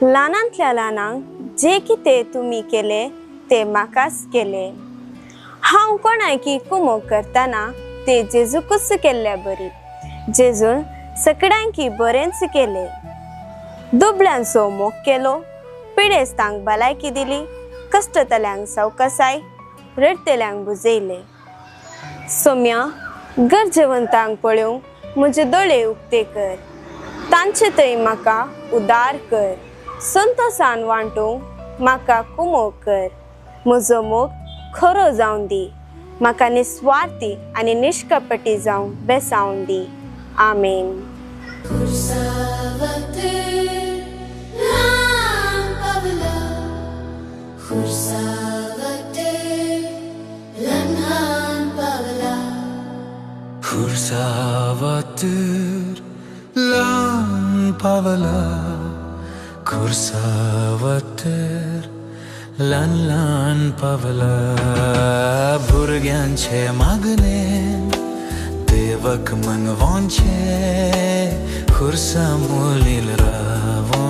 ल्हानांतल्या ल्हानांक जे कितें तुमी केले ते म्हाकाच केले। हांव कोणाकी कुमोग करतना ते जेजूकच केल्ल्या बरी। जेजून सगळ्यांकी बरेंच केले। दुबळ्यांचो मोग केलो, पिडेस्तांक भलायकी दिली, कश्टतल्यांक सावकासाय, रडतेल्यांक बुजयले। सोम्या गरजेवंतांक पळोवंक म्हजे दोळे उक्ते कर। तांचे थंय म्हाका उदार कर। संतोषान वांटूंक म्हाका कुमोग कर। म्हजो मोग खरो जावन दी। म्हाका निस्वार्थी आनी निश्कपटी जावन बेसावन दी। आमेन। Kursavatır lan pavla, kursavatır lan pavla. Burganche magne devak manvanche, kursa mulil ravon.